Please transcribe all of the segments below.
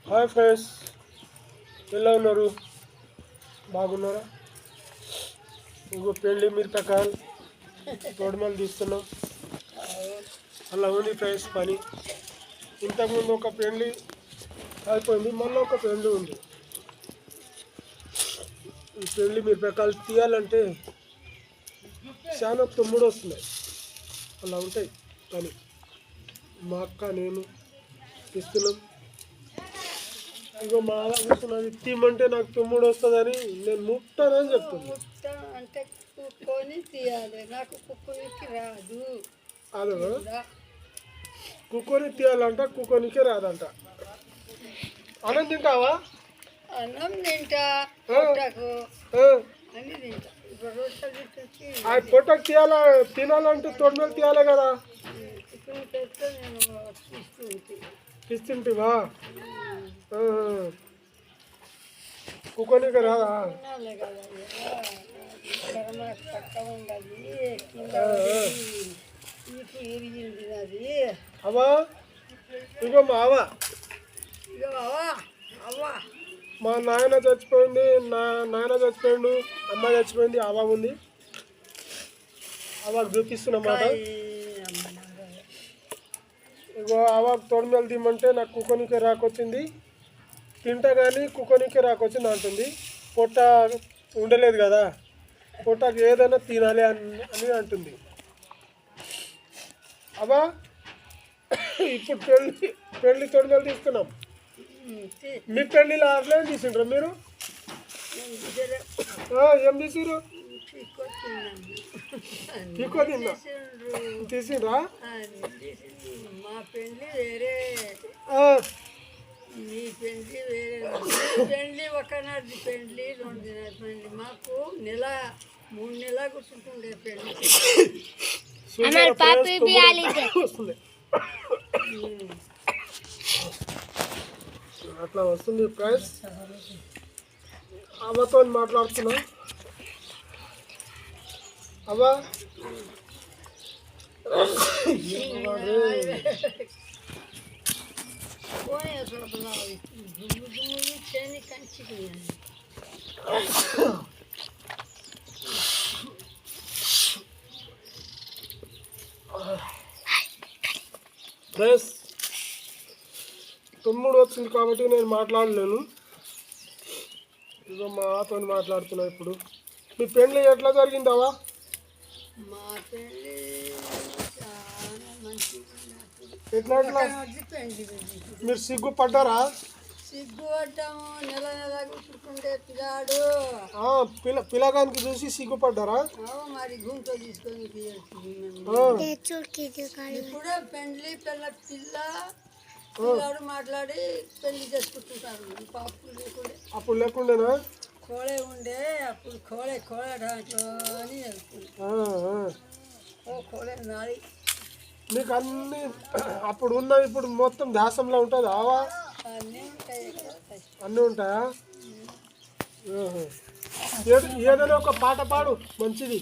Hi friends, ఎలా ఉన్నారు? బాగున్నారా? ఇంకో పెళ్ళి మిరపకాయలు తోడుమలు తీస్తున్నాం. అలా ఉంది ఫ్రెండ్స్ పని. ఇంతకుముందు ఒక పెళ్ళి అయిపోయింది, మళ్ళీ ఒక పెళ్ళి ఉంది. ఈ పెళ్ళి మిరపకాయలు తీయాలంటే చాలా తొమ్మిడి వస్తున్నాయి. అలా ఉంటాయి పని. మా అక్క నేను తీస్తున్నాం. ఇగో మా కూర్చున్నది తీయమంటే నాకు తొమ్మిడి వస్తుందని నేను ముట్టానని చెప్తున్నాను. అంటే కుక్కొని తీయాలి, నాకు కుక్కోనికి రాదు. అదే కుక్కొని తీయాలంట, కుక్కోనికే రాదంట. అన్నం తింటావా? అన్నం తింటా, పొట్టకు అన్ని తింటా. ఇప్పుడు రొట్టెలు తెచ్చి పొట్టకు తినాలంటే తొమ్మిది తీయాలి కదా. ఇప్పుడు తెస్తే నేను తీస్తుంటివా? కుక్కోనికే రాదా? తినాలి కదా, పక్క ఉండదు. ఇప్పుడు ఇరిగింది అది. అవా ఇగో మా అవ్వ, ఇక అవ్వా అవ్వా మా నాయన చచ్చిపోయింది, నాయన చచ్చిపోయిండు, అమ్మ చచ్చిపోయింది, అవ్వ ఉంది. అవ్వకు చూపిస్తున్నమాట. ఇగో అవ్వకు తొడిమెలు తీయమంటే నాకు కుక్కోనికే రాకొచ్చింది. తింటా కానీ కుక్కోనికే రాకొచ్చింది అంటుంది. పొట్ట ఉండలేదు కదా, పొట్టకు ఏదైనా తినాలి అని అంటుంది. అవ్వా ఇప్పుడు పెళ్ళి తొడిమెలు తీస్తున్నాం. మీ పెళ్ళిలో అట్లా ఏం తీసిండ్రు మీరు? ఏం తీసిరు? ఎక్కువ తిన్నా తీసిండ్రా? మా పెళ్ళి వేరే, మీ పెళ్ళి వేరే. పెళ్ళి ఒకనాటి పెళ్ళి, 2 దినాల పెళ్ళి. మాకు 3 నెలలు కూర్చుంటుండే పెళ్ళి. అట్లా వస్తుంది ప్రైస్. అవ్వతో మాట్లాడుతున్నా. అవ్వ ప్రైస్ తొమ్మిడి వచ్చింది కాబట్టి నేను మాట్లాడలేను. ఇక మా అతో మాట్లాడుతున్నా. ఇప్పుడు మీ పెళ్ళి ఎట్లా జరిగిందావా? మా పెళ్ళి చాలా మంచిగా. ఎట్లా మీరు సిగ్గుపడ్డారా? సిగ్గుపడ్డాము. నెల కూర్చుంటుండే పిల్లాడు. పిల్లగానికి చూసి సిగ్గుపడ్డారా? మరి గుంటూ తీసుకొని ఇప్పుడే పెళ్ళి పిల్లాడు మాట్లాడి పెళ్లి చేసుకుంటుంటారు. అప్పుడు లేకుండేనా? కోళే ఉండే, అప్పుడు కోళే దాంట్లో అని కోళే నాది. మీకు అన్ని అప్పుడు ఉన్నది ఇప్పుడు మొత్తం దాసంలో ఉంటుంది. ఆవా అన్నీ ఉంటాయి, అన్నీ ఉంటాయా? ఏదైనా ఒక పాట పాడు మంచిది.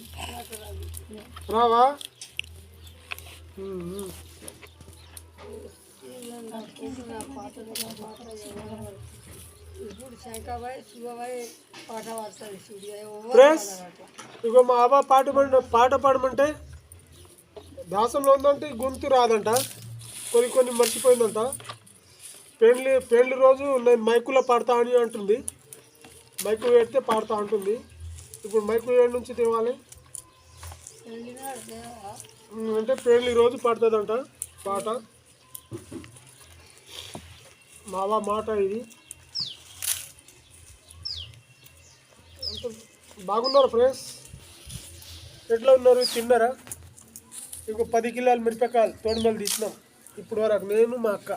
రావా? ఇప్పుడు శంకబాయ్ శివబాయ్ పాట పాడతాడు. ఫ్రెండ్స్ ఇగో మా అవ్వ పాట పాడమంటే దాసంలో ఉందంటే గొంతు రాదంట, కొన్ని మర్చిపోయిందంట. పెళ్ళి రోజు నేను మైకులో పాడతా అని అంటుంది. మైకు పెడితే పాడుతూ ఉంటుంది. ఇప్పుడు మైకు ఏడు నుంచి తేవాలి అంటే పెళ్ళి రోజు పాడుతుందంట పాట. మావా మాట ఇది. బాగున్నారు ఫ్రెండ్స్? ఎట్లా ఉన్నారు? తిన్నారా? ఇంకో 10 కిలోలు మిరపకాయలు తోడుమలు తీసినాం ఇప్పుడు వరకు. నేను మా అక్క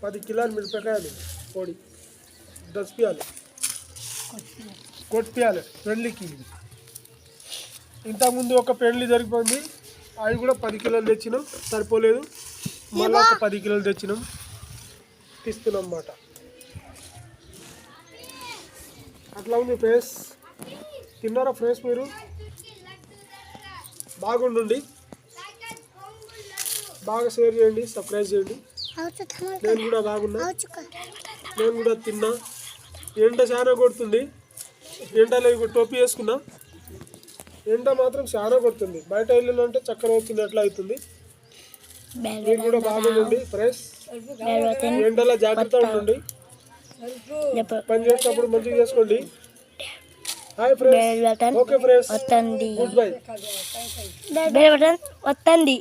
10 కిలోలు మిరపకాయలు పొడి దసిపియాలి, కొట్టియాలి పెళ్ళికి. ఇంతకుముందు ఒక పెళ్ళి జరిగిపోయింది, అవి కూడా 10 కిలోలు తెచ్చినాం, సరిపోలేదు. మళ్ళీ ఒక 10 కిలోలు తెచ్చినాం, తీస్తున్నాం అన్నమాట. అట్లా ఉంది ఫ్రెండ్స్. తిన్నారా ఫ్రెండ్స్ మీరు? బాగుండండి, బాగా షేర్ చేయండి, సబ్స్క్రైబ్ చేయండి. నేను కూడా బాగున్నా, నేను కూడా తిన్నా. ఎండ చాలా కొడుతుంది, ఎండలో ఇప్పుడు టోపీ వేసుకున్నా. ఎండ మాత్రం చాలా కొడుతుంది, బయట వెళ్ళాలంటే చక్కర వచ్చింది ఎట్లా అవుతుంది. మీరు కూడా బాగుండండి ఫ్రెండ్స్, ఎండలో జాగ్రత్త ఉండండి, పని చేసేటప్పుడు మంచిగా చేసుకోండి. Hi friends, okay friends, good bye. వస్తుంది